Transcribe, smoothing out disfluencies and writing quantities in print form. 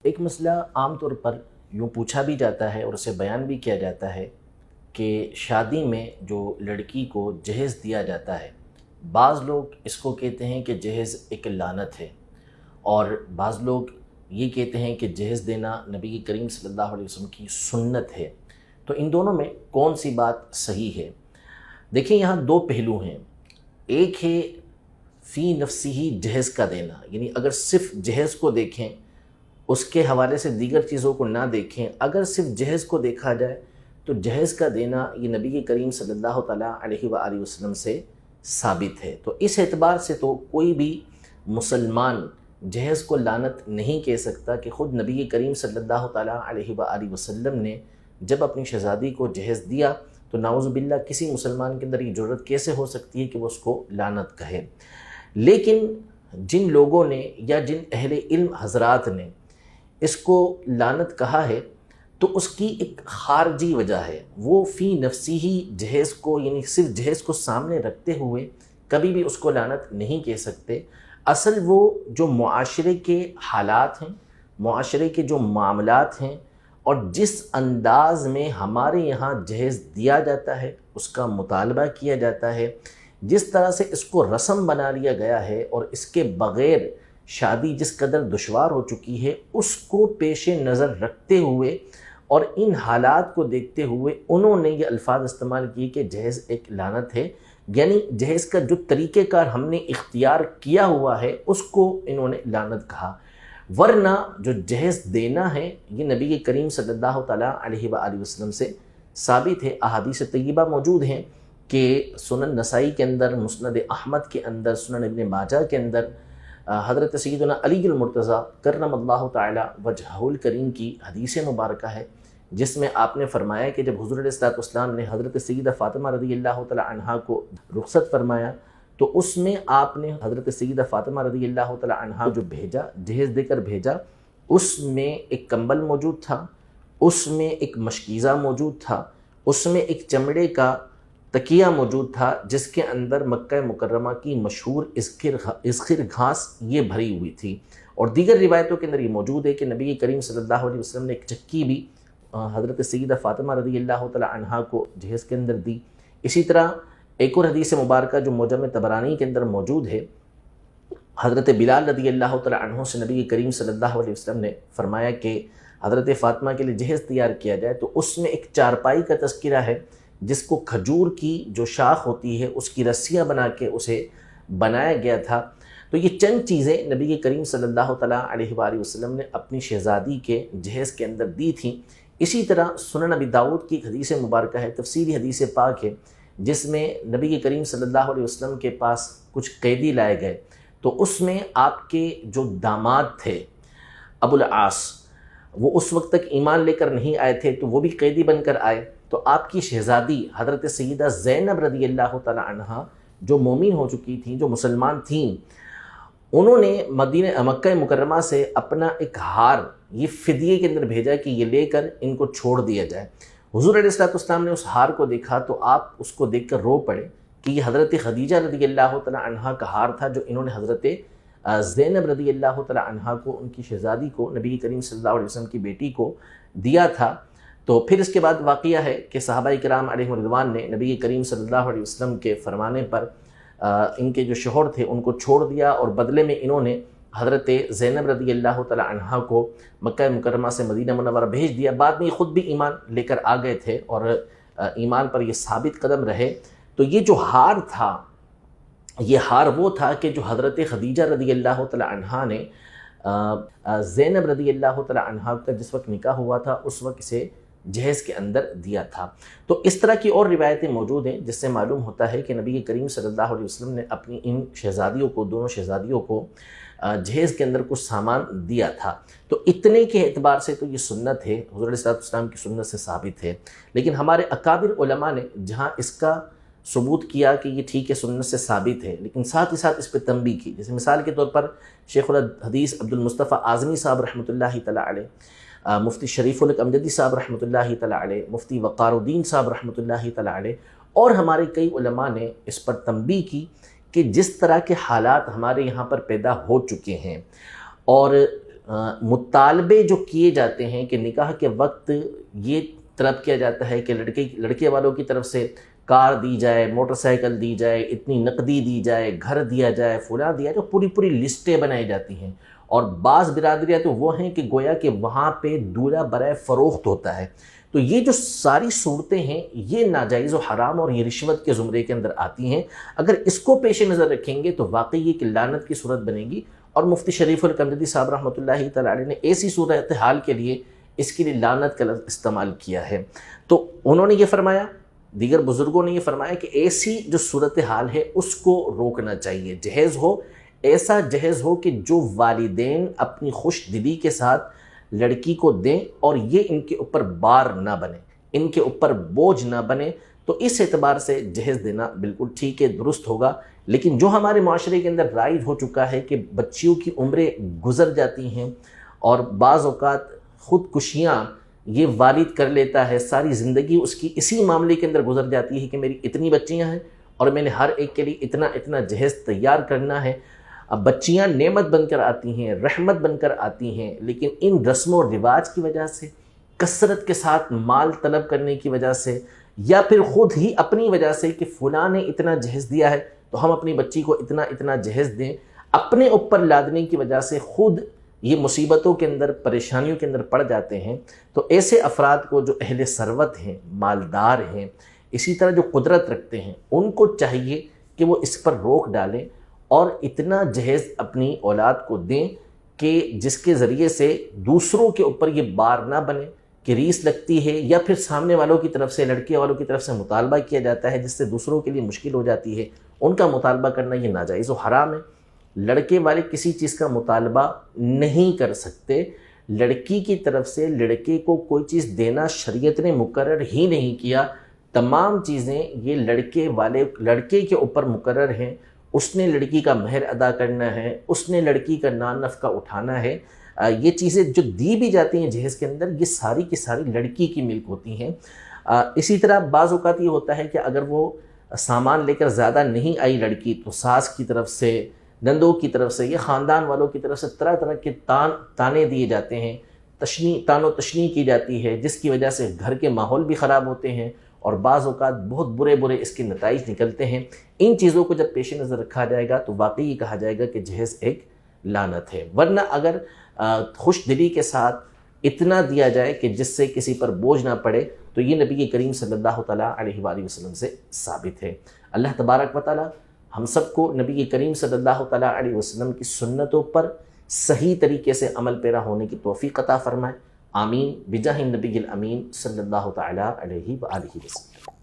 ایک مسئلہ عام طور پر یوں پوچھا بھی جاتا ہے اور اسے بیان بھی کیا جاتا ہے کہ شادی میں جو لڑکی کو جہیز دیا جاتا ہے، بعض لوگ اس کو کہتے ہیں کہ جہیز ایک لعنت ہے، اور بعض لوگ یہ کہتے ہیں کہ جہیز دینا نبی کریم صلی اللہ علیہ وسلم کی سنت ہے۔ تو ان دونوں میں کون سی بات صحیح ہے؟ دیکھیں، یہاں دو پہلو ہیں۔ ایک ہے فی نفسی ہی جہیز کا دینا، یعنی اگر صرف جہیز کو دیکھیں، اس کے حوالے سے دیگر چیزوں کو نہ دیکھیں، اگر صرف جہیز کو دیکھا جائے تو جہیز کا دینا یہ نبی کریم صلی اللہ تعالیٰ علیہ وآلہ وسلم سے ثابت ہے۔ تو اس اعتبار سے تو کوئی بھی مسلمان جہیز کو لعنت نہیں کہہ سکتا کہ خود نبی کریم صلی اللہ تعالیٰ علیہ وآلہ وسلم نے جب اپنی شہزادی کو جہیز دیا تو نعوذ باللہ کسی مسلمان کے اندر یہ جرأت کیسے ہو سکتی ہے کہ وہ اس کو لعنت کہے۔ لیکن جن لوگوں نے یا جن اہل علم حضرات نے اس کو لعنت کہا ہے تو اس کی ایک خارجی وجہ ہے۔ وہ فی نفسی ہی جہیز کو، یعنی صرف جہیز کو سامنے رکھتے ہوئے کبھی بھی اس کو لعنت نہیں کہہ سکتے۔ اصل وہ جو معاشرے کے حالات ہیں، معاشرے کے جو معاملات ہیں، اور جس انداز میں ہمارے یہاں جہیز دیا جاتا ہے، اس کا مطالبہ کیا جاتا ہے، جس طرح سے اس کو رسم بنا لیا گیا ہے اور اس کے بغیر شادی جس قدر دشوار ہو چکی ہے، اس کو پیش نظر رکھتے ہوئے اور ان حالات کو دیکھتے ہوئے انہوں نے یہ الفاظ استعمال کیے کہ جہیز ایک لعنت ہے، یعنی جہیز کا جو طریقہ کار ہم نے اختیار کیا ہوا ہے اس کو انہوں نے لعنت کہا۔ ورنہ جو جہیز دینا ہے یہ نبی کریم صلی اللہ تعالیٰ علیہ وآلہ وسلم سے ثابت ہے۔ احادیث طیبہ موجود ہیں کہ سنن نسائی کے اندر، مسند احمد کے اندر، سنن ابن ماجہ کے اندر حضرت سیدنا علی المرتضیٰ کرم اللہ تعالی وجہہ الکریم کی حدیث مبارکہ ہے، جس میں آپ نے فرمایا کہ جب حضور علیہ السلام نے حضرت سیدہ فاطمہ رضی اللہ تعالی عنہا کو رخصت فرمایا تو اس میں آپ نے حضرت سیدہ فاطمہ رضی اللہ تعالی عنہا جو بھیجا، جہیز دے کر بھیجا، اس میں ایک کمبل موجود تھا، اس میں ایک مشکیزہ موجود تھا، اس میں ایک چمڑے کا تکیہ موجود تھا جس کے اندر مکہ مکرمہ کی مشہور اذخر گھاس یہ بھری ہوئی تھی۔ اور دیگر روایتوں کے اندر یہ موجود ہے کہ نبی کریم صلی اللہ علیہ وسلم نے ایک چکی بھی حضرت سیدہ فاطمہ رضی اللہ تعالی عنہا کو جہیز کے اندر دی۔ اسی طرح ایک اور حدیث مبارکہ جو معجم طبرانی کے اندر موجود ہے، حضرت بلال رضی اللہ تعالی عنہ سے نبی کریم صلی اللہ علیہ وسلم نے فرمایا کہ حضرت فاطمہ کے لیے جہیز تیار کیا جائے، تو اس میں ایک چارپائی کا تذکرہ ہے جس کو کھجور کی جو شاخ ہوتی ہے اس کی رسیاں بنا کے اسے بنایا گیا تھا۔ تو یہ چند چیزیں نبی کریم صلی اللہ تعالیٰ علیہ وآلہ وسلم نے اپنی شہزادی کے جہیز کے اندر دی تھیں۔ اسی طرح سنن ابی داؤد کی ایک حدیث مبارکہ ہے، تفصیلی حدیث پاک ہے، جس میں نبی کریم صلی اللہ علیہ وسلم کے پاس کچھ قیدی لائے گئے، تو اس میں آپ کے جو داماد تھے ابو العاص، وہ اس وقت تک ایمان لے کر نہیں آئے تھے، تو وہ بھی قیدی بن کر آئے۔ تو آپ کی شہزادی حضرت سیدہ زینب رضی اللہ تعالی عنہا جو مومن ہو چکی تھیں، جو مسلمان تھیں، انہوں نے مکہ مکرمہ سے اپنا ایک ہار یہ فدیے کے اندر بھیجا کہ یہ لے کر ان کو چھوڑ دیا جائے۔ حضور علیہ السلام نے اس ہار کو دیکھا تو آپ اس کو دیکھ کر رو پڑے کہ یہ حضرت خدیجہ رضی اللہ تعالی عنہا کا ہار تھا جو انہوں نے حضرت زینب رضی اللہ تعالی عنہا کو، ان کی شہزادی کو، نبی کریم صلی اللہ علیہ وسلم کی بیٹی کو دیا تھا۔ تو پھر اس کے بعد واقعہ ہے کہ صحابہ کرام علیہ رضوان نے نبی کریم صلی اللہ علیہ وسلم کے فرمانے پر ان کے جو شوہر تھے ان کو چھوڑ دیا، اور بدلے میں انہوں نے حضرت زینب رضی اللہ تعالی عنہا کو مکہ مکرمہ سے مدینہ منورہ بھیج دیا۔ بعد میں خود بھی ایمان لے کر آ گئے تھے اور ایمان پر یہ ثابت قدم رہے۔ تو یہ جو ہار تھا، یہ ہار وہ تھا کہ جو حضرت خدیجہ رضی اللہ تعالی عنہا نے زینب رضی اللہ تعالی عنہا کا جس وقت نکاح ہوا تھا اس وقت اسے جہیز کے اندر دیا تھا۔ تو اس طرح کی اور روایتیں موجود ہیں جس سے معلوم ہوتا ہے کہ نبی کریم صلی اللہ علیہ وسلم نے اپنی ان شہزادیوں کو، دونوں شہزادیوں کو جہیز کے اندر کچھ سامان دیا تھا۔ تو اتنے کے اعتبار سے تو یہ سنت ہے، حضور علیہ السلام کی سنت سے ثابت ہے۔ لیکن ہمارے اکابر علماء نے جہاں اس کا ثبوت کیا کہ یہ ٹھیک ہے، سنت سے ثابت ہے، لیکن ساتھ ہی ساتھ اس پہ تنبیہ کی، جیسے مثال کے طور پر شیخ الحدیث عبد المصطفیٰ اعظمی صاحب رحمۃ اللہ تعالی علیہ، مفتی شریف الحق امجدی صاحب رحمۃ اللہ تعالی علیہ، مفتی وقار الدین صاحب رحمۃ اللہ تعالی علیہ، اور ہمارے کئی علماء نے اس پر تنبیہ کی کہ جس طرح کے حالات ہمارے یہاں پر پیدا ہو چکے ہیں اور مطالبے جو کیے جاتے ہیں کہ نکاح کے وقت یہ طلب کیا جاتا ہے کہ لڑکے والوں کی طرف سے کار دی جائے، موٹر سائیکل دی جائے، اتنی نقدی دی جائے، گھر دیا جائے، فلاں دیا جائے، پوری لسٹیں بنائی جاتی ہیں. اور بعض برادریاں تو وہ ہیں کہ گویا کہ وہاں پہ دولہا برائے فروخت ہوتا ہے. تو یہ جو ساری صورتیں ہیں یہ ناجائز و حرام اور یہ رشوت کے زمرے کے اندر آتی ہیں. اگر اس کو پیش نظر رکھیں گے تو واقعی یہ کہ لعنت کی صورت بنے گی. اور مفتی شریف القمدی صاحب رحمۃ اللہ تعالی علیہ نے ایسی صورتحال کے لیے اس کے لیے لعنت کا لفظ استعمال کیا ہے. تو انہوں نے یہ فرمایا، دیگر بزرگوں نے یہ فرمایا کہ ایسی جو صورتحال ہے اس کو روکنا چاہیے. جہیز ہو، ایسا جہیز ہو کہ جو والدین اپنی خوش دلی کے ساتھ لڑکی کو دیں اور یہ ان کے اوپر بار نہ بنے، ان کے اوپر بوجھ نہ بنے. تو اس اعتبار سے جہیز دینا بالکل ٹھیک ہے، درست ہوگا. لیکن جو ہمارے معاشرے کے اندر رائج ہو چکا ہے کہ بچیوں کی عمریں گزر جاتی ہیں اور بعض اوقات خودکشیاں یہ والد کر لیتا ہے، ساری زندگی اس کی اسی معاملے کے اندر گزر جاتی ہے کہ میری اتنی بچیاں ہیں اور میں نے ہر ایک کے لیے اتنا جہیز تیار کرنا ہے. اب بچیاں نعمت بن کر آتی ہیں، رحمت بن کر آتی ہیں، لیکن ان رسم و رواج کی وجہ سے، کثرت کے ساتھ مال طلب کرنے کی وجہ سے، یا پھر خود ہی اپنی وجہ سے کہ فلاں نے اتنا جہیز دیا ہے تو ہم اپنی بچی کو اتنا جہیز دیں، اپنے اوپر لادنے کی وجہ سے خود یہ مصیبتوں کے اندر، پریشانیوں کے اندر پڑ جاتے ہیں. تو ایسے افراد کو جو اہل ثروت ہیں، مالدار ہیں، اسی طرح جو قدرت رکھتے ہیں، ان کو چاہیے کہ وہ اس پر روک ڈالیں اور اتنا جہیز اپنی اولاد کو دیں کہ جس کے ذریعے سے دوسروں کے اوپر یہ بار نہ بنے کہ ریس لگتی ہے، یا پھر سامنے والوں کی طرف سے، لڑکے والوں کی طرف سے مطالبہ کیا جاتا ہے جس سے دوسروں کے لیے مشکل ہو جاتی ہے. ان کا مطالبہ کرنا یہ ناجائز و حرام ہے. لڑکے والے کسی چیز کا مطالبہ نہیں کر سکتے. لڑکی کی طرف سے لڑکے کو کوئی چیز دینا شریعت نے مقرر ہی نہیں کیا. تمام چیزیں یہ لڑکے کے اوپر مقرر ہیں. اس نے لڑکی کا مہر ادا کرنا ہے، اس نے لڑکی کا نان نفقہ اٹھانا ہے. یہ چیزیں جو دی بھی جاتی ہیں جہیز کے اندر، یہ ساری کی ساری لڑکی کی ملک ہوتی ہیں. اسی طرح بعض اوقات یہ ہوتا ہے کہ اگر وہ سامان لے کر زیادہ نہیں آئی لڑکی تو ساس کی طرف سے، نندوں کی طرف سے، یہ خاندان والوں کی طرف سے طرح کے تانے دیے جاتے ہیں، تان و تشنیع کی جاتی ہے، جس کی وجہ سے گھر کے ماحول بھی خراب ہوتے ہیں اور بعض اوقات بہت برے اس کے نتائج نکلتے ہیں. ان چیزوں کو جب پیش نظر رکھا جائے گا تو واقعی یہ کہا جائے گا کہ جہیز ایک لعنت ہے. ورنہ اگر خوش دلی کے ساتھ اتنا دیا جائے کہ جس سے کسی پر بوجھ نہ پڑے تو یہ نبی کریم صلی اللہ تعالیٰ علیہ وآلہ وسلم سے ثابت ہے. اللہ تبارک و تعالیٰ ہم سب کو نبی کریم صلی اللہ تعالیٰ علیہ وسلم کی سنتوں پر صحیح طریقے سے عمل پیرا ہونے کی توفیق عطا فرمائے. آمین بجاہ النبی الامین صلی اللہ تعالیٰ علیہ وآلہ وسلم.